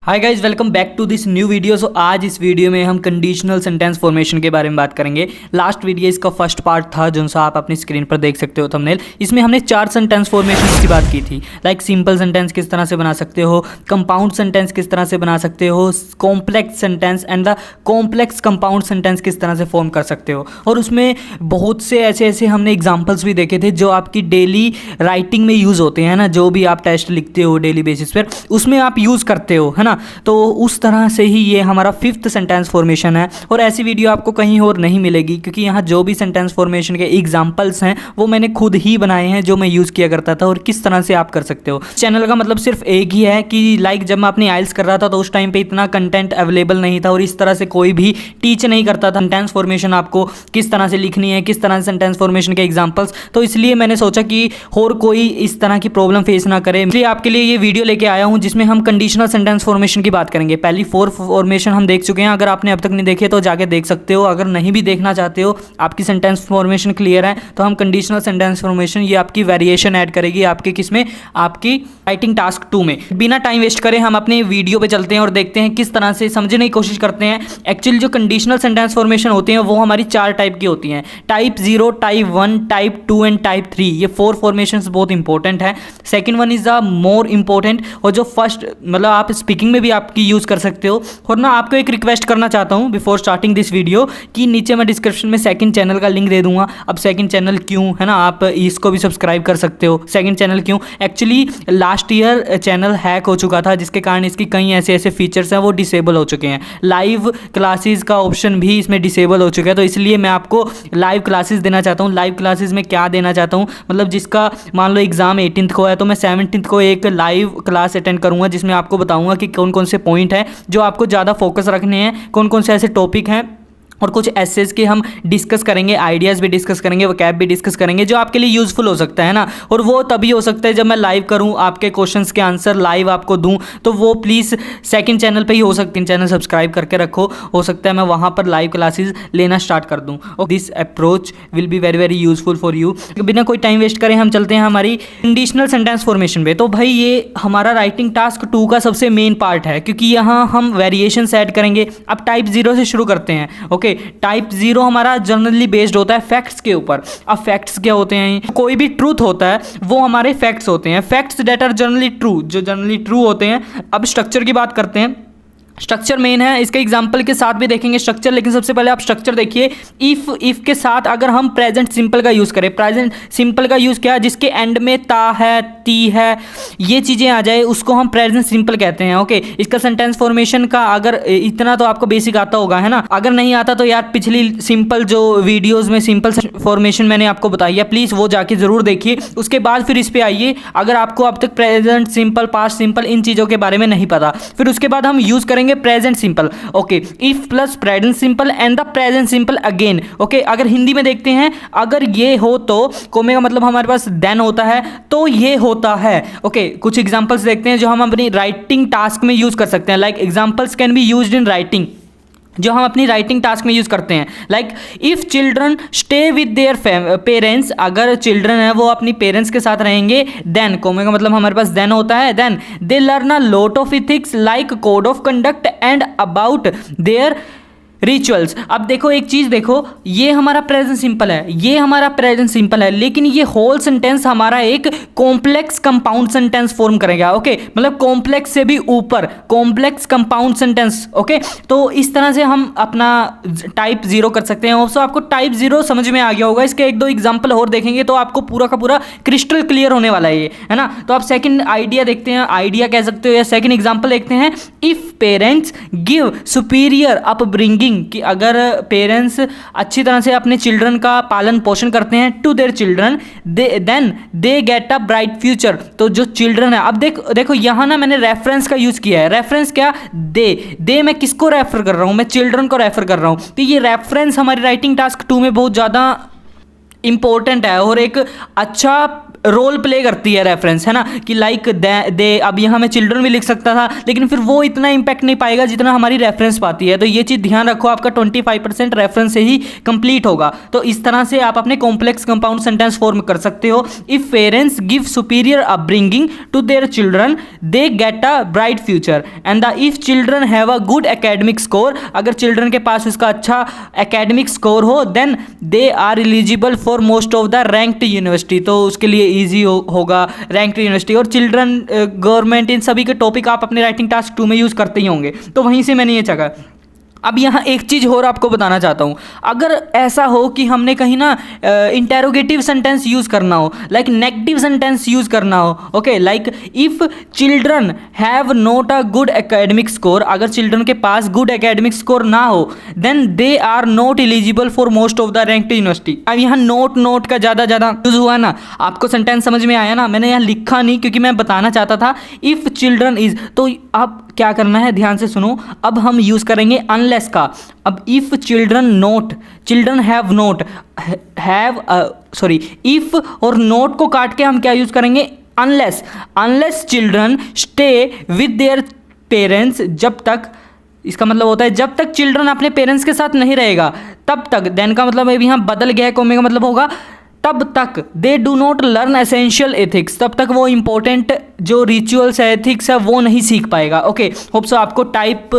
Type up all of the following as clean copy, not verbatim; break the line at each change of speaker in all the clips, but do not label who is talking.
Hi guys, welcome back to this new video. So आज इस video में हम कंडीशनल सेंटेंस फॉर्मेशन के बारे में बात करेंगे। लास्ट वीडियो इसका फर्स्ट पार्ट था जो सा आप अपनी स्क्रीन पर देख सकते हो थंबनेल। इसमें हमने 4 सेंटेंस फॉर्मेशन की बात की थी, लाइक सिंपल सेंटेंस किस तरह से बना सकते हो, कंपाउंड सेंटेंस किस तरह से बना सकते हो, complex sentence and the complex compound sentence किस तरह से फॉर्म कर सकते हो। और उसमें बहुत से ऐसे हमने एग्जाम्पल्स भी देखे थे जो आपकी डेली राइटिंग में यूज़ होते हैं ना, जो भी आप टेस्ट लिखते हो डेली बेसिस पर उसमें आप यूज़ करते हो, है ना। तो उस तरह से ही ये हमारा 5th सेंटेंस फॉर्मेशन है। और ऐसी वीडियो आपको कहीं और नहीं मिलेगी, क्योंकि यहाँ जो भी सेंटेंस फॉर्मेशन के एग्जाम्पल्स हैं वो मैंने खुद ही बनाए हैं, जो मैं यूज़ किया करता था और किस तरह से आप कर सकते हो। चैनल का मतलब सिर्फ एक ही है कि लाइक जब मैं अपनी आइल्स कर रहा था तो उस टाइम पे इतना कंटेंट अवेलेबल नहीं था और इस तरह से कोई भी टीच नहीं करता था सेंटेंस फॉर्मेशन आपको किस तरह से लिखनी है, किस तरह से सेंटेंस फॉर्मेशन के एग्जाम्पल्स। तो इसलिए मैंने सोचा कि और कोई इस तरह की प्रॉब्लम फेस ना करे, इसलिए आपके लिए ये वीडियो लेके आया हूँ जिसमें हम कंडीशनल सेंटेंस फॉर्मेशन की बात करेंगे। पहली 4 फॉर्मेशन हम देख चुके हैं, अगर आपने अब तक नहीं देखे तो जाके देख सकते हो। अगर नहीं भी देखना चाहते हो, आपकी सेंटेंस फॉर्मेशन क्लियर है, तो हम कंडीशनल सेंटेंस फॉर्मेशन ये आपकी वेरिएशन ऐड करेगी आपके किसमें, आपकी राइटिंग टास्क 2 में। बिना टाइम वेस्ट करे हम अपने वीडियो पे चलते हैं और देखते हैं किस तरह से समझने की कोशिश करते हैं। एक्चुअली जो कंडीशनल सेंटेंस फॉर्मेशन होती हैं वो हमारी 4 टाइप की होती हैं, type 0, type 1, type 2 and type 3। ये 4 फॉर्मेशंस बहुत इंपॉर्टेंट है। Second one is the more important, और जो फर्स्ट मतलब आप स्पीकिंग में भी आपकी यूज़ कर सकते हो। और मैं आपको एक रिक्वेस्ट करना चाहता हूं बिफोर स्टार्टिंग दिस वीडियो कि नीचे मैं डिस्क्रिप्शन में सेकंड चैनल का लिंक दे दूंगा। अब सेकंड चैनल क्यों, है ना, आप इसको भी सब्सक्राइब कर सकते हो। सेकंड चैनल क्यों, actually last year channel hack हो चुका था, जिसके कारण इसकी कई ऐसे फीचर्स हैं वो डिसेबल हो चुके हैं। लाइव क्लासेस का ऑप्शन भी इसमें डिसेबल हो चुका है, तो इसलिए मैं आपको लाइव क्लासेस देना चाहता हूँ। लाइव क्लासेस में क्या देना चाहता हूँ, मतलब जिसका मान लो एग्जाम 18th को है तो मैं 17th को एक लाइव क्लास अटेंड करूँगा, जिसमें आपको बताऊँगा कि कौन कौन से पॉइंट है जो आपको ज़्यादा फोकस रखने हैं, कौन कौन से ऐसे टॉपिक हैं, और कुछ एसेस के हम डिस्कस करेंगे, आइडियाज़ भी डिस्कस करेंगे, वोकैब भी डिस्कस करेंगे, जो आपके लिए यूज़फुल हो सकता है ना। और वो तभी हो सकता है जब मैं लाइव करूं, आपके क्वेश्चंस के आंसर लाइव आपको दूं। तो वो प्लीज़ सेकंड चैनल पे ही हो सकती है, चैनल सब्सक्राइब करके रखो, हो सकता है मैं वहां पर लाइव क्लासेस लेना स्टार्ट कर दूँ। और this approach will be very very useful for you. बिना कोई टाइम वेस्ट करें हम चलते हैं हमारी कंडीशनल सेंटेंस फॉर्मेशन पे। तो भाई ये हमारा राइटिंग टास्क 2 का सबसे मेन पार्ट है, क्योंकि यहाँ हम वेरिएशंस ऐड करेंगे। अब टाइप 0 से शुरू करते हैं। ओके, टाइप 0 हमारा जनरली बेस्ड होता है फैक्ट्स के ऊपर। अब फैक्ट्स क्या होते हैं, कोई भी ट्रूथ होता है वो हमारे फैक्ट्स होते हैं, facts that are generally true, जो जनरली ट्रू होते हैं। अब स्ट्रक्चर की बात करते हैं। स्ट्रक्चर मेन है, इसके एग्जाम्पल के साथ भी देखेंगे स्ट्रक्चर, लेकिन सबसे पहले आप स्ट्रक्चर देखिए। इफ के साथ अगर हम प्रेजेंट सिंपल का यूज़ करें, प्रेजेंट सिंपल का यूज़ क्या है, जिसके एंड में ता है, ती है, ये चीज़ें आ जाए, उसको हम प्रेजेंट सिंपल कहते हैं। ओके, इसका सेंटेंस फॉर्मेशन का अगर इतना तो आपको बेसिक आता होगा, है ना। अगर नहीं आता तो यार पिछली सिंपल जो वीडियोज़ में सिंपल फॉर्मेशन मैंने आपको बताई है, प्लीज़ वो जाके ज़रूर देखिए। उसके बाद फिर इस पर आइए, अगर आपको अब तक प्रेजेंट सिंपल, पास्ट सिंपल, इन चीज़ों के बारे में नहीं पता, फिर उसके बाद हम यूज़ करेंगे present simple. Okay, if plus present simple and the present simple again. Okay, अगर हिंदी में देखते हैं, अगर ये हो तो कोमे का मतलब हमारे पास देन होता है, तो ये होता है। ओके, कुछ एग्जांपल्स देखते हैं जो हम अपनी राइटिंग टास्क में यूज कर सकते हैं। Like examples can be used in writing, जो हम अपनी राइटिंग टास्क में यूज़ करते हैं। Like if children stay with their parents, अगर चिल्ड्रन है वो अपनी पेरेंट्स के साथ रहेंगे, देन कोमे का मतलब हमारे पास देन होता है, then they learn a lot of ethics like code of conduct and about their rituals. अब देखो एक चीज़ देखो, ये हमारा प्रेजेंट सिंपल है, ये हमारा प्रेजेंट सिंपल है, लेकिन ये होल सेंटेंस हमारा एक कॉम्प्लेक्स कंपाउंड सेंटेंस फॉर्म करेगा। ओके, मतलब कॉम्प्लेक्स से भी ऊपर, कॉम्प्लेक्स कंपाउंड सेंटेंस। ओके, तो इस तरह से हम अपना टाइप 0 कर सकते हैं। ऑल्सो आपको टाइप 0 समझ में आ गया होगा, इसके 1-2 एग्जाम्पल और देखेंगे तो आपको पूरा का पूरा क्रिस्टल क्लियर होने वाला है ये, है ना। तो आप सेकंड आइडिया देखते हैं, आइडिया कह सकते हो, या सेकंड एग्जाम्पल देखते हैं। If parents give superior upbringing, कि अगर पेरेंट्स अच्छी तरह से अपने चिल्ड्रन का पालन पोषण करते हैं, to their children, then they get a bright future. तो जो चिल्ड्रन है, अब देखो यहाँ ना मैंने रेफरेंस का यूज किया है। रेफरेंस क्या, दे मैं किसको रेफर कर रहा हूँ, मैं चिल्ड्रन को रेफर कर रहा हूँ। तो ये रेफरेंस हमारी राइटिंग टास्क 2 में बहुत ज़्यादा इंपॉर्टेंट है और एक अच्छा रोल प्ले करती है रेफरेंस, है ना, कि लाइक दे, अब यहाँ मैं चिल्ड्रन भी लिख सकता था, लेकिन फिर वो इतना इंपैक्ट नहीं पाएगा जितना हमारी रेफरेंस पाती है। तो ये चीज़ ध्यान रखो, आपका 25% रेफरेंस से ही कंप्लीट होगा। तो इस तरह से आप अपने कॉम्प्लेक्स कंपाउंड सेंटेंस फॉर्म कर सकते हो। If parents give superior upbringing to their children they get a bright future and the if children have a good academic score, अगर चिल्ड्रन के पास उसका अच्छा एकेडमिक स्कोर हो, then they are eligible for most of the ranked university, तो उसके लिए easy होगा रैंक्ड यूनिवर्सिटी। और चिल्ड्रन, गवर्नमेंट, इन सभी के टॉपिक आप अपने राइटिंग टास्क 2 में यूज़ करते ही होंगे, तो वहीं से मैंने ये चखा। अब यहाँ एक चीज़ और आपको बताना चाहता हूँ, अगर ऐसा हो कि हमने कहीं ना इंटेरोगेटिव सेंटेंस यूज़ करना हो, लाइक नेगेटिव सेंटेंस यूज़ करना हो, okay, like if children have not a good academic score, अगर चिल्ड्रन के पास गुड एकेडमिक स्कोर ना हो, then they are not eligible for most of the ranked university. अब यहाँ नोट का ज़्यादा यूज़ हुआ ना, आपको सेंटेंस समझ में आया ना, मैंने यहाँ लिखा नहीं क्योंकि मैं बताना चाहता था इफ़ चिल्ड्रन इज़, तो आप क्या करना है, ध्यान से सुनो, अब हम यूज़ करेंगे अनलेस का। अब if children note, children have note, have sorry, if और नोट को काट के हम क्या यूज़ करेंगे, unless. Unless children stay with their parents, जब तक, इसका मतलब होता है जब तक चिल्ड्रन अपने पेरेंट्स के साथ नहीं रहेगा तब तक, देन का मतलब है यहाँ बदल गया है, कोमे का मतलब होगा तब तक, they do not learn essential ethics, तब तक वो इंपॉर्टेंट जो रिचुअल्स है, एथिक्स है, वो नहीं सीख पाएगा। ओके, होप सो आपको टाइप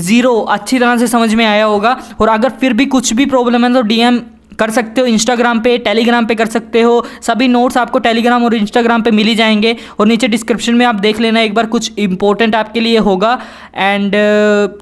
0 अच्छी तरह से समझ में आया होगा। और अगर फिर भी कुछ भी प्रॉब्लम है तो DM कर सकते हो, इंस्टाग्राम पे, टेलीग्राम पे कर सकते हो। सभी नोट्स आपको टेलीग्राम और इंस्टाग्राम पे मिल ही जाएंगे, और नीचे डिस्क्रिप्शन में आप देख लेना एक बार, कुछ इंपॉर्टेंट आपके लिए होगा। एंड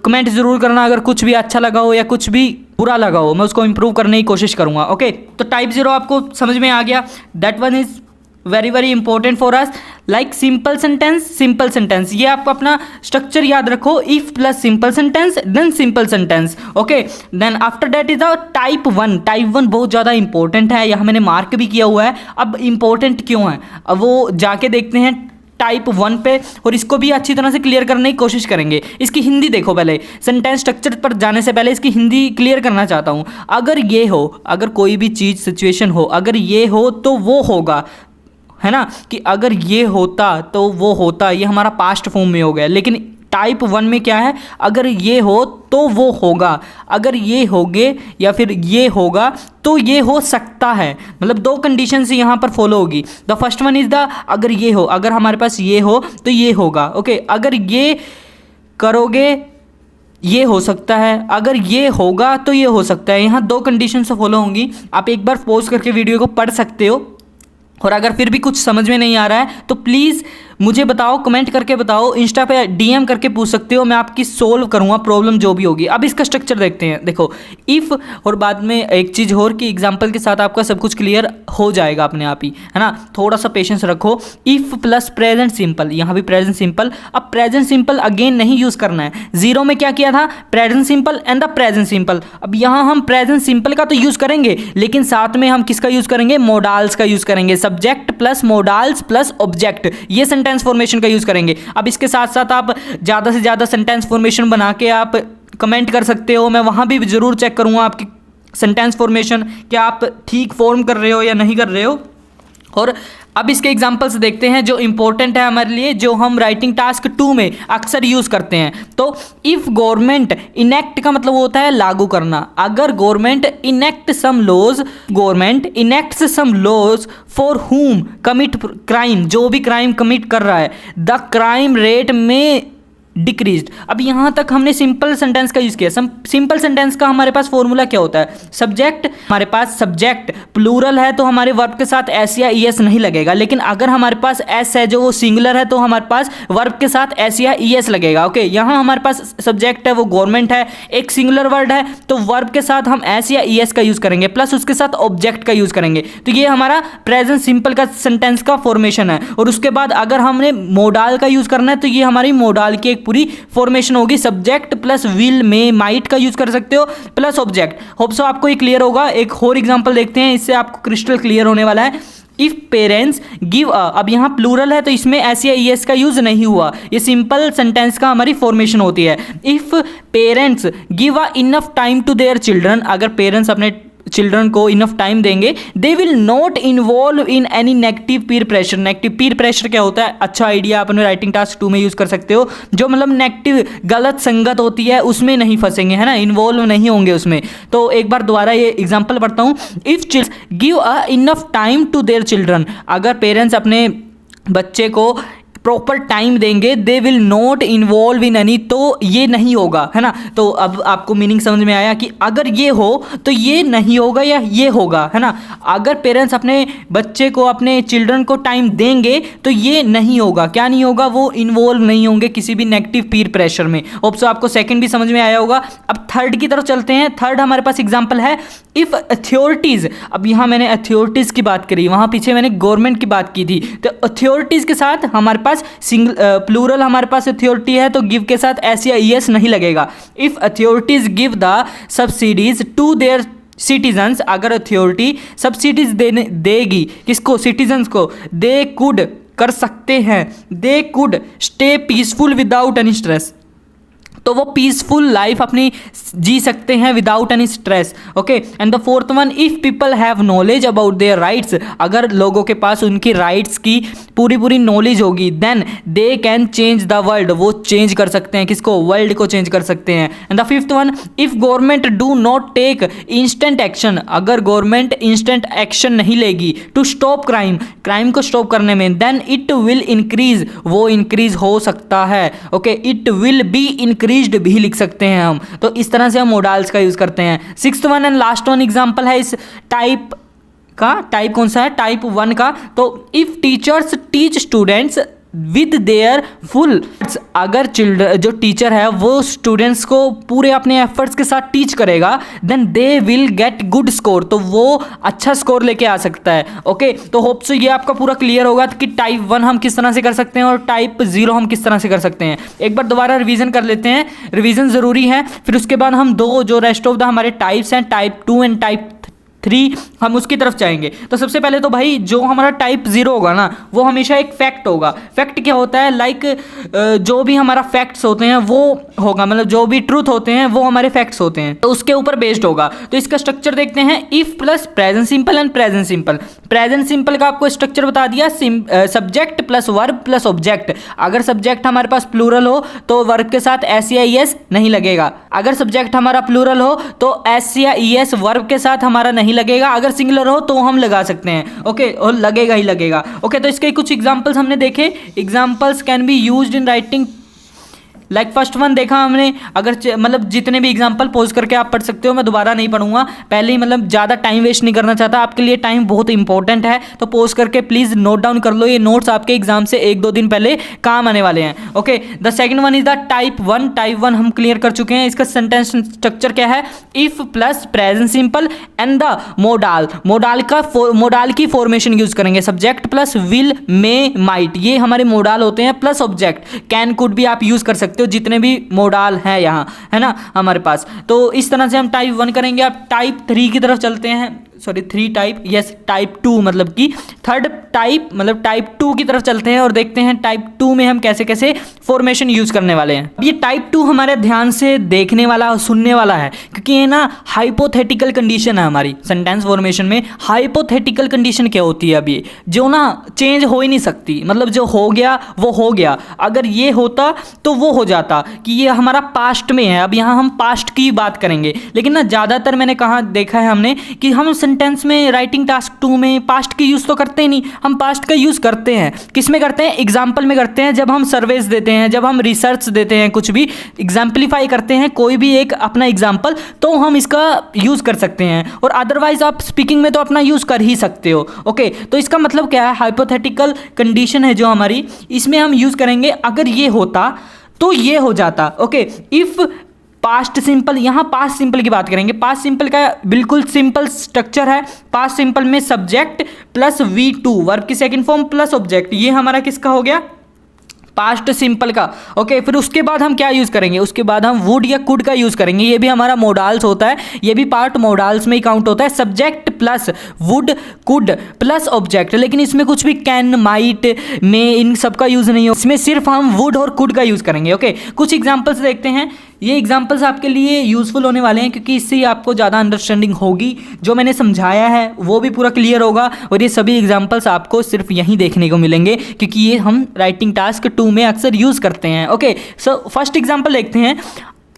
कमेंट ज़रूर करना अगर कुछ भी अच्छा लगा हो या कुछ भी बुरा लगा हो, मैं उसको इम्प्रूव करने की कोशिश करूँगा। ओके, तो टाइप 0 आपको समझ में आ गया, that one is very important for us. Like simple sentence, ये आपको अपना स्ट्रक्चर याद रखो, if plus simple sentence then simple sentence, okay, then after that is the type 1। Type 1 बहुत ज़्यादा इंपॉर्टेंट है, यहाँ मैंने मार्क भी किया हुआ है। अब इंपॉर्टेंट क्यों है, अब वो जाके देखते हैं टाइप 1 पे, और इसको भी अच्छी तरह से क्लियर करने की कोशिश करेंगे। इसकी हिंदी देखो, पहले सेंटेंस स्ट्रक्चर पर जाने से पहले इसकी हिंदी क्लियर करना चाहता हूँ। अगर ये हो, अगर कोई भी चीज़ सिचुएशन हो, अगर ये हो तो वो होगा, है ना, कि अगर ये होता तो वो होता, ये हमारा पास्ट फॉर्म में हो गया। लेकिन टाइप 1 में क्या है, अगर ये हो तो वो होगा, अगर ये होगे या फिर ये होगा तो ये हो सकता है, मतलब 2 कंडीशन से यहाँ पर फॉलो होगी। The first one is the अगर ये हो, अगर हमारे पास ये हो तो ये होगा, ओके, अगर ये करोगे ये हो सकता है, अगर ये होगा तो ये हो सकता है। यहाँ 2 कंडीशन से फॉलो होंगी। आप एक बार पॉज करके वीडियो को पढ़ सकते हो, और अगर फिर भी कुछ समझ में नहीं आ रहा है तो प्लीज़ मुझे बताओ, कमेंट करके बताओ, इंस्टा पे DM करके पूछ सकते हो, मैं आपकी सोल्व करूँगा प्रॉब्लम जो भी होगी। अब इसका स्ट्रक्चर देखते हैं, देखो इफ़, और बाद में एक चीज़ और कि एग्जांपल के साथ आपका सब कुछ क्लियर हो जाएगा अपने आप ही, है ना, थोड़ा सा पेशेंस रखो। इफ़ प्लस प्रेजेंट सिंपल, यहाँ भी प्रेजेंट सिंपल। अब प्रेजेंट सिंपल अगेन नहीं यूज़ करना है, 0 में क्या किया था, present simple and the present simple. अब यहाँ हम प्रेजेंट सिंपल का तो यूज़ करेंगे, लेकिन साथ में हम किसका यूज़ करेंगे, मोडाल्स का यूज़ करेंगे, subject plus modals plus object, ये सेंटेंस फॉर्मेशन का यूज़ करेंगे। अब इसके साथ साथ आप ज़्यादा से ज़्यादा सेंटेंस फॉर्मेशन बना के आप कमेंट कर सकते हो, मैं वहाँ भी ज़रूर चेक करूँगा आपकी सेंटेंस फॉर्मेशन, क्या आप ठीक फॉर्म कर रहे हो या नहीं कर रहे हो। और अब इसके एग्जांपल्स देखते हैं जो इंपॉर्टेंट है हमारे लिए, जो हम राइटिंग टास्क 2 में अक्सर यूज़ करते हैं। तो इफ़ गवर्नमेंट इनेक्ट का मतलब होता है लागू करना, अगर government enact some laws, government enacts some laws for whom commit crime, जो भी क्राइम कमिट कर रहा है, द क्राइम रेट में डिक्रीज्ड। अब यहाँ तक हमने सिंपल सेंटेंस का यूज़ किया। सिंपल सेंटेंस का हमारे पास फॉर्मूला क्या होता है, सब्जेक्ट, हमारे पास सब्जेक्ट प्लूरल है तो हमारे वर्ब के साथ एस या ईएस नहीं लगेगा, लेकिन अगर हमारे पास एस है जो वो सिंगुलर है तो हमारे पास वर्ब के साथ एस या ईएस लगेगा। ओके, यहाँ हमारे पास सब्जेक्ट है वो गवर्नमेंट है, एक सिंगुलर वर्ड है तो वर्ब के साथ हम एस या ईएस का यूज़ करेंगे, प्लस उसके साथ ऑब्जेक्ट का यूज़ करेंगे। तो ये हमारा प्रेजेंट सिंपल का सेंटेंस का फॉर्मेशन है। और उसके बाद अगर हमने मोडाल का यूज़ करना है तो ये हमारी मोडाल की पूरी फॉर्मेशन होगी, सब्जेक्ट प्लस विल में माइट का यूज कर सकते हो प्लस ऑब्जेक्ट। होप सो आपको ये क्लियर होगा। एक और एग्जांपल देखते हैं, इससे आपको क्रिस्टल क्लियर होने वाला है। इफ पेरेंट्स गिव अ, अब यहाँ प्लूरल है तो इसमें एस या ईएस का यूज नहीं हुआ, ये सिंपल सेंटेंस का हमारी फॉर्मेशन होती है। If parents give a enough time to their children, अगर पेरेंट्स अपने चिल्ड्रन को इनफ टाइम देंगे, they will not involve in any negative peer pressure. Negative peer pressure क्या होता है? अच्छा आइडिया, आप अपने राइटिंग टास्क 2 में यूज कर सकते हो। जो मतलब नेगेटिव गलत संगत होती है उसमें नहीं फंसेंगे, है ना, इन्वॉल्व नहीं होंगे उसमें। तो एक बार दोबारा ये एग्जाम्पल पढ़ता हूँ। If children give a enough time to their children, अगर पेरेंट्स अपने बच्चे को प्रॉपर टाइम देंगे, they will not involve in any, तो ये नहीं होगा, है ना। तो अब आपको मीनिंग समझ में आया कि अगर ये हो तो ये नहीं होगा या ये होगा, है ना। अगर पेरेंट्स अपने बच्चे को, अपने चिल्ड्रन को टाइम देंगे तो ये नहीं होगा। क्या नहीं होगा? वो इन्वॉल्व नहीं होंगे किसी भी नेगेटिव पीर प्रेशर में। ऑप्शन आपको सेकंड भी समझ में आया होगा। अब थर्ड की तरफ चलते हैं। थर्ड हमारे पास एग्जाम्पल है इफ अथॉरिटीज। अब यहाँ मैंने अथॉरिटीज की बात करी, वहाँ पीछे मैंने गवर्नमेंट की बात की थी। तो अथॉरिटीज के साथ हमारे पास सिंगल प्लूरल हमारे पास अथॉरिटी है, तो गिव के साथ एस या ईएस नहीं लगेगा। If authorities give the subsidies to their citizens, अगर अथॉरिटी सब्सिडीज देगी किसको? सिटीजन्स को। दे कुड कर सकते हैं, they could stay peaceful without any stress, तो वो पीसफुल लाइफ अपनी जी सकते हैं without any stress. Okay, and the fourth one, if people have knowledge about their rights, अगर लोगों के पास उनकी राइट्स की पूरी नॉलेज होगी, then they can change the world, वो चेंज कर सकते हैं किसको? वर्ल्ड को चेंज कर सकते हैं। And the fifth one, if government do not take instant action, अगर गवर्नमेंट इंस्टेंट एक्शन नहीं लेगी टू स्टॉप क्राइम, क्राइम को स्टॉप करने में, देन इट विल इंक्रीज, वो इंक्रीज हो सकता है। Okay, it will be increase भी लिख सकते हैं हम। तो इस तरह से हम मोडाल्स का यूज करते हैं। Sixth one and last one example है इस टाइप का। टाइप कौन सा है? टाइप 1 का। तो if teachers teach students with their full, अगर चिल्ड्रन जो टीचर है वो स्टूडेंट्स को पूरे अपने एफर्ट्स के साथ टीच करेगा, then they will get good score, तो वो अच्छा स्कोर लेके आ सकता है। ओके, तो होप सो ये आपका पूरा क्लियर होगा कि टाइप 1 हम किस तरह से कर सकते हैं और टाइप 0 हम किस तरह से कर सकते हैं। एक बार दोबारा रिवीजन कर लेते हैं, रिवीजन ज़रूरी है। फिर उसके बाद हम दो जो रेस्ट ऑफ द हमारे टाइप्स हैं, टाइप 2 एंड टाइप 3, हम उसकी तरफ जाएंगे। तो सबसे पहले तो भाई जो हमारा टाइप 0 होगा ना, वो हमेशा एक फैक्ट होगा। फैक्ट क्या होता है? लाइक जो भी हमारा फैक्ट्स होते हैं वो होगा, मतलब जो भी ट्रूथ होते हैं वो हमारे फैक्ट्स होते हैं, तो उसके ऊपर बेस्ड होगा। तो इसका स्ट्रक्चर देखते हैं, if plus present simple and present simple. Present simple का आपको स्ट्रक्चर बता दिया, subject plus verb plus object. अगर सब्जेक्ट हमारे पास प्लूरल हो तो वर्ब के साथ एस या ईएस नहीं लगेगा। अगर सब्जेक्ट हमारा प्लूरल हो तो एस या ईएस वर्ब के साथ हमारा नहीं लगेगा। अगर सिंगुलर हो तो हम लगा सकते हैं। ओके, और लगेगा ही लगेगा। ओके, तो इसके कुछ एग्जांपल्स हमने देखे। Examples can be used in writing, like first one देखा हमने। अगर मतलब जितने भी एग्जांपल पोज करके आप पढ़ सकते हो, मैं दोबारा नहीं पढ़ूंगा। पहले ही मतलब ज़्यादा टाइम वेस्ट नहीं करना चाहता, आपके लिए टाइम बहुत इंपॉर्टेंट है, तो पोज करके प्लीज़ नोट डाउन कर लो। ये नोट्स आपके एग्जाम से 1-2 दिन पहले काम आने वाले हैं। Okay, the second one is the type 1। Type 1 हम क्लियर कर चुके हैं। इसका सेंटेंस स्ट्रक्चर क्या है? If plus present simple and the modal. Modal की फॉर्मेशन यूज करेंगे, subject plus will, may, might, ये हमारे मोडाल होते हैं, प्लस ऑब्जेक्ट। कैन, कुड भी आप यूज कर सकते हो, जितने भी मोडाल हैं यहाँ, है ना, हमारे पास। तो इस तरह से हम टाइप 1 करेंगे। अब टाइप 3 की तरफ चलते हैं। सॉरी 3 टाइप, यस टाइप 2 मतलब कि थर्ड टाइप, मतलब टाइप 2 की तरफ चलते हैं और देखते हैं टाइप 2 में हम कैसे कैसे फॉर्मेशन यूज करने वाले हैं। ये टाइप 2 हमारे ध्यान से देखने वाला और सुनने वाला है, क्योंकि ये ना हाइपोथेटिकल कंडीशन है हमारी सेंटेंस फॉर्मेशन में। हाइपोथेटिकल कंडीशन क्या होती है? अभी जो ना चेंज हो ही नहीं सकती, मतलब जो हो गया वो हो गया। अगर ये होता तो वो हो जाता, कि ये हमारा पास्ट में है। अब यहाँ हम पास्ट की बात करेंगे, लेकिन ना ज़्यादातर मैंने कहा देखा है हमने कि हम सेंटेंस में राइटिंग टास्क 2 में पास्ट की यूज़ तो करते ही नहीं। हम पास्ट का यूज़ करते हैं, किस में करते हैं? एग्जाम्पल में करते हैं, जब हम सर्वेज देते हैं, जब हम रिसर्च देते हैं, कुछ भी एग्जाम्पलीफाई करते हैं, कोई भी एक अपना एग्जाम्पल, तो हम इसका यूज़ कर सकते हैं। और अदरवाइज आप स्पीकिंग में तो अपना यूज़ कर ही सकते हो। ओके, तो इसका मतलब क्या है? हाइपोथेटिकल कंडीशन है जो हमारी, इसमें हम यूज़ करेंगे अगर ये होता तो ये हो जाता। ओके, इफ पास्ट सिंपल, यहाँ पास्ट सिंपल की बात करेंगे। पास्ट सिंपल का बिल्कुल सिंपल स्ट्रक्चर है। पास्ट सिंपल में सब्जेक्ट प्लस V2 वर्ब की सेकंड फॉर्म प्लस ऑब्जेक्ट, ये हमारा किसका हो गया? पास्ट सिंपल का। ओके, फिर उसके बाद हम क्या यूज़ करेंगे, उसके बाद हम वुड या कुड का यूज़ करेंगे। ये भी हमारा मोडाल्स होता है, ये भी पार्ट मोडाल्स में ही काउंट होता है। Subject plus would could plus object, लेकिन इसमें कुछ भी कैन माइट में इन सब का यूज़ नहीं हो, इसमें सिर्फ हम वुड और कुड का यूज़ करेंगे। ओके, कुछ एग्जाम्पल्स देखते हैं। ये एग्जाम्पल्स आपके लिए यूज़फुल होने वाले हैं क्योंकि इससे ही आपको ज़्यादा अंडरस्टैंडिंग होगी। जो मैंने समझाया है वो भी पूरा क्लियर होगा और ये सभी एग्जाम्पल्स आपको सिर्फ यहीं देखने को मिलेंगे क्योंकि ये हम राइटिंग टास्क 2 में अक्सर यूज़ करते हैं। ओके, सो फर्स्ट एग्जाम्पल देखते हैं।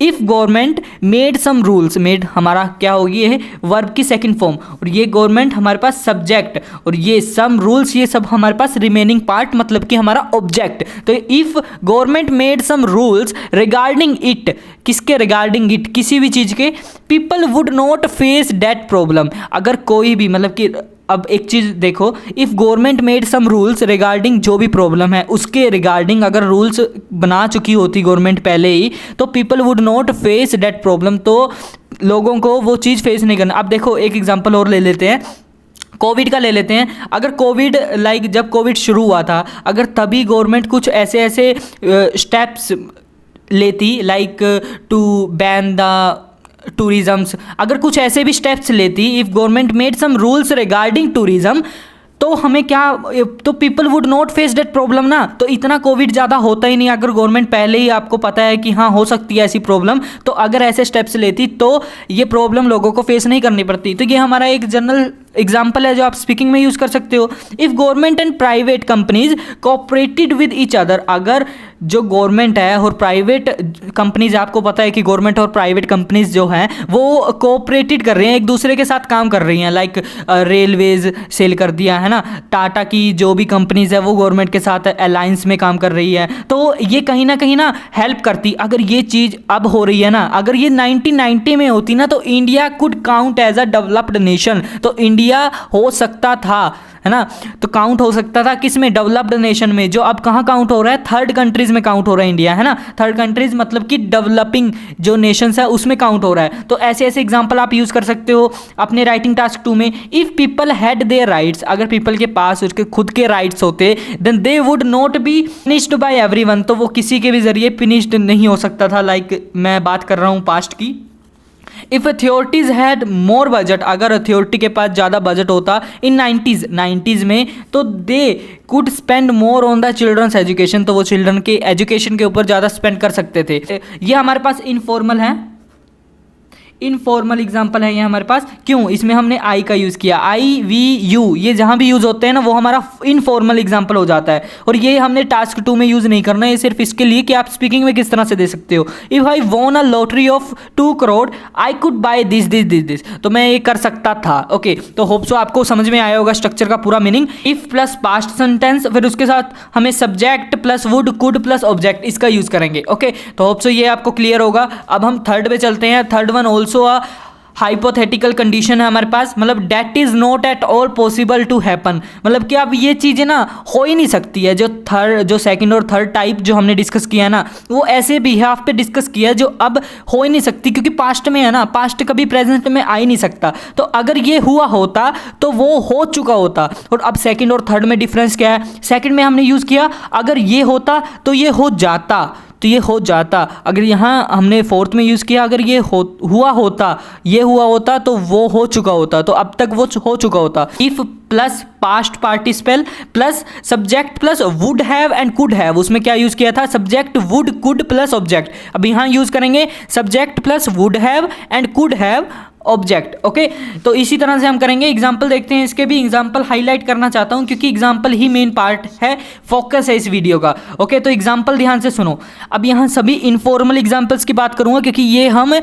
If government made some rules, made हमारा क्या होगी, ये वर्ब की सेकंड फॉर्म, और ये गवर्नमेंट हमारे पास सब्जेक्ट, और ये सम रूल्स ये सब हमारे पास रिमेनिंग पार्ट मतलब कि हमारा ऑब्जेक्ट। तो if government made some rules regarding it, किसके रिगार्डिंग इट, किसी भी चीज़ के, people would not face that problem. अगर कोई भी मतलब कि अब एक चीज़ देखो, if government made some rules regarding जो भी प्रॉब्लम है उसके रिगार्डिंग अगर रूल्स बना चुकी होती गवर्नमेंट पहले ही, तो people would not face that problem, तो लोगों को वो चीज़ फेस नहीं करना। अब देखो एक एग्जांपल और ले लेते हैं, कोविड का ले लेते हैं। अगर कोविड जब कोविड शुरू हुआ था, अगर तभी गवर्नमेंट कुछ ऐसे ऐसे स्टेप्स लेती टू बैन द टूरिज़म्स, अगर कुछ ऐसे भी स्टेप्स लेती, if government made some rules regarding tourism, तो हमें क्या, तो people would not face that problem ना, तो इतना कोविड ज़्यादा होता ही नहीं। अगर गवर्नमेंट पहले ही आपको पता है कि हाँ हो सकती है ऐसी प्रॉब्लम, तो अगर ऐसे स्टेप्स लेती तो ये प्रॉब्लम लोगों को फेस नहीं करनी पड़ती। तो ये हमारा एक जनरल एग्जाम्पल है जो आप स्पीकिंग में यूज़ कर सकते हो। If government and private companies cooperated with each other, अगर जो गवर्नमेंट है और प्राइवेट कंपनीज, आपको पता है कि गवर्नमेंट और प्राइवेट कंपनीज जो हैं वो कोऑपरेटेड कर रही हैं, एक दूसरे के साथ काम कर रही हैं, रेलवेज सेल कर दिया है ना, टाटा की जो भी कंपनीज है वो गवर्नमेंट के साथ अलायंस में काम कर रही है, तो ये कहीं ना हेल्प करती। अगर ये चीज़ अब हो रही है ना, अगर ये 1990 में होती ना, तो India could count as a developed nation, तो इंडिया हो सकता था, है ना, तो काउंट हो सकता था किस में, डेवलप्ड नेशन में, जो अब कहाँ काउंट हो रहा है, थर्ड कंट्रीज में काउंट हो रहा है इंडिया, है ना। थर्ड कंट्रीज मतलब कि डेवलपिंग जो नेशंस है उसमें काउंट हो रहा है। तो ऐसे ऐसे एग्जांपल आप यूज कर सकते हो अपने राइटिंग टास्क 2 में। If people had their rights, अगर पीपल के पास उसके खुद के राइट्स होते, then they would not be finished by everyone, तो वो किसी के भी जरिए फिनिश्ड नहीं हो सकता था। मैं बात कर रहा हूँ पास्ट की। If authorities had more budget, अगर अथॉरिटी के पास ज़्यादा बजट होता इन 90s में, तो they could spend more on the children's education, तो वो चिल्ड्रन के एजुकेशन के ऊपर ज़्यादा स्पेंड कर सकते थे। ये हमारे पास इनफॉर्मल है, इनफॉर्मल एग्जाम्पल है ये हमारे पास। क्यों, इसमें हमने आई का यूज़ किया, आई वी यू, ये जहाँ भी यूज़ होते हैं ना वो हमारा इनफॉर्मल एग्जाम्पल हो जाता है, और ये हमने टास्क 2 में यूज़ नहीं करना है, ये सिर्फ इसके लिए कि आप स्पीकिंग में किस तरह से दे सकते हो। If I von a lottery of 2 crore I could by this, तो मैं ये कर सकता था। ओके, तो होप सो आपको समझ में आया होगा स्ट्रक्चर का पूरा meaning. If plus past sentence, फिर उसके साथ हमें subject plus would could plus object, इसका यूज़ करेंगे। ओके, तो होप सो ये आपको क्लियर होगा। अब हम थर्ड पे चलते हैं। Third one also hypothetical condition है हमारे पास, मतलब that is not at all possible to happen, मतलब कि अब ये चीज़ें ना हो ही नहीं सकती है। जो सेकंड और थर्ड टाइप जो हमने डिस्कस किया ना, वो ऐसे बिहाफ पे डिस्कस किया जो अब हो ही नहीं सकती, क्योंकि पास्ट में है ना, पास्ट कभी प्रेजेंट में आ ही नहीं सकता। तो अगर ये हुआ होता तो वो हो चुका होता। और अब सेकंड और थर्ड में डिफरेंस क्या है, सेकंड में हमने यूज़ किया अगर ये होता तो ये हो जाता, तो ये हो जाता। अगर यहाँ हमने फोर्थ में यूज़ किया अगर ये हुआ होता तो वो हो चुका होता, तो अब तक वो हो चुका होता। If plus past participle plus subject plus would have and could have, उसमें क्या यूज़ किया था, subject would could plus object. अब यहाँ यूज़ करेंगे subject plus would have and could have object. Okay, तो इसी तरह से हम करेंगे। एग्जाम्पल देखते हैं, इसके भी एग्जाम्पल हाईलाइट करना चाहता हूं क्योंकि एग्जाम्पल ही मेन पार्ट है, फोकस है इस वीडियो का। ओके, तो एग्जाम्पल ध्यान से सुनो। अब यहाँ सभी इनफॉर्मल एग्जाम्पल्स की बात करूंगा क्योंकि ये हम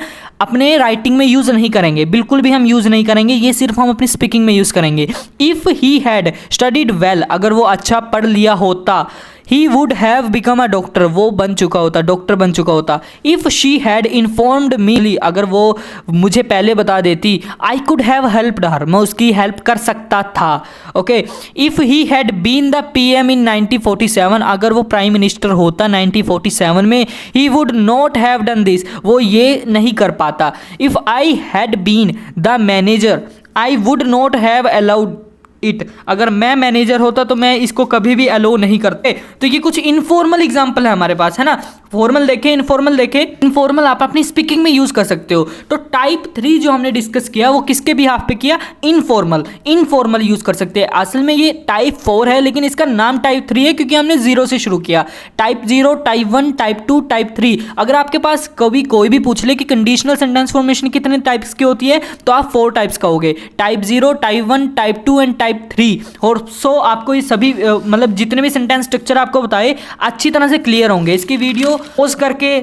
अपने राइटिंग में यूज़ नहीं करेंगे, बिल्कुल भी हम यूज़ नहीं करेंगे, ये सिर्फ हम अपनी स्पीकिंग में यूज़ करेंगे। If he had studied well, अगर वो अच्छा पढ़ लिया होता, he would have become a doctor, वो बन चुका होता, डॉक्टर बन चुका होता। If she had informed me, अगर वो मुझे पहले बता देती, I could have helped her, मैं उसकी हेल्प कर सकता था। Okay, if he had been the PM in 1947, अगर वो प्राइम मिनिस्टर होता 1947 में, he would not have done this, वो ये नहीं कर पाता। If I had been the manager, I would not have allowed it. अगर मैं मैनेजर होता तो मैं इसको कभी भी अलो नहीं करते। तो ये कुछ इनफॉर्मल एग्जांपल है हमारे पास, है ना। फॉर्मल देखें, इनफॉर्मल देखें। इनफॉर्मल आप अपनी स्पीकिंग में यूज कर सकते हो। तो टाइप 3 जो हमने डिस्कस किया वो किसके बिहाफ पे किया? इनफॉर्मल यूज कर सकते हैं। असल में ये टाइप 4 है लेकिन इसका नाम टाइप 3 है क्योंकि हमने 0 से शुरू किया। Type 0, type 1, type 2, type 3। अगर आपके पास कभी कोई भी पूछ ले कि कंडीशनल सेंटेंस फॉर्मेशन कितने टाइप्स की होती है तो आप 4 टाइप्स कहोगे। Type 0, type 1, type 2 and type 3। और सो आपको ये सभी मतलब जितने भी सेंटेंस स्ट्रक्चर आपको बताए अच्छी तरह से क्लियर होंगे। इसकी वीडियो पॉज करके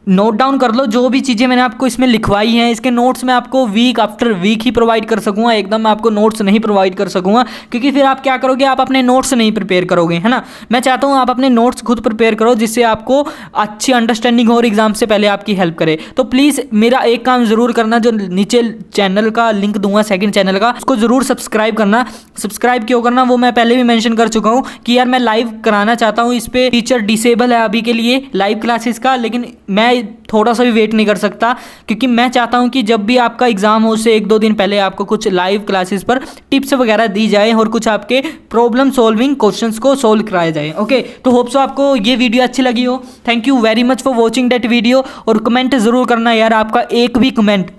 नोट डाउन कर लो जो भी चीज़ें मैंने आपको इसमें लिखवाई हैं। इसके नोट्स मैं आपको वीक आफ्टर वीक ही प्रोवाइड कर सकूंगा, एकदम मैं आपको नोट्स नहीं प्रोवाइड कर सकूंगा क्योंकि फिर आप क्या करोगे, आप अपने नोट्स नहीं प्रिपेयर करोगे, है ना। मैं चाहता हूं आप अपने नोट्स खुद प्रिपेयर करो जिससे आपको अच्छी अंडरस्टैंडिंग हो और एग्जाम से पहले आपकी हेल्प करे। तो प्लीज़ मेरा एक काम ज़रूर करना, जो नीचे चैनल का लिंक दूंगा सेकेंड चैनल का, उसको ज़रूर सब्सक्राइब करना। सब्सक्राइब क्यों करना वो मैं पहले भी मेंशन कर चुका हूँ कि यार मैं लाइव कराना चाहता हूँ। इस पर टीचर डिसेबल है अभी के लिए लाइव क्लासेस का, लेकिन मैं थोड़ा सा भी वेट नहीं कर सकता क्योंकि मैं चाहता हूं कि जब भी आपका एग्जाम हो उससे 1-2 दिन पहले आपको कुछ लाइव क्लासेस पर टिप्स वगैरह दी जाए और कुछ आपके प्रॉब्लम सॉल्विंग क्वेश्चंस को सोल्व कराया जाए। ओके, तो होप सो आपको ये वीडियो अच्छी लगी हो। Thank you very much for watching that video. और कमेंट ज़रूर करना यार, आपका एक भी कमेंट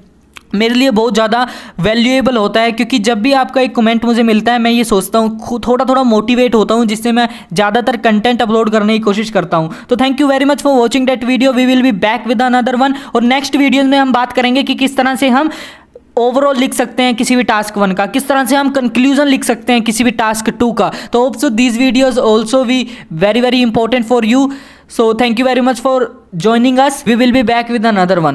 मेरे लिए बहुत ज़्यादा वैल्यूएबल होता है क्योंकि जब भी आपका एक कमेंट मुझे मिलता है मैं ये सोचता हूँ, थोड़ा थोड़ा मोटिवेट होता हूँ, जिससे मैं ज़्यादातर कंटेंट अपलोड करने की कोशिश करता हूँ। तो thank you very much for watching that video. We will be back with another one. और नेक्स्ट वीडियो में हम बात करेंगे कि किस तरह से हम ओवरऑल लिख सकते हैं किसी भी टास्क 1 का, किस तरह से हम कंक्लूजन लिख सकते हैं किसी भी टास्क 2 का। तो hope so these videos also be very very important for you. So thank you very much for joining us. We will be back with another one.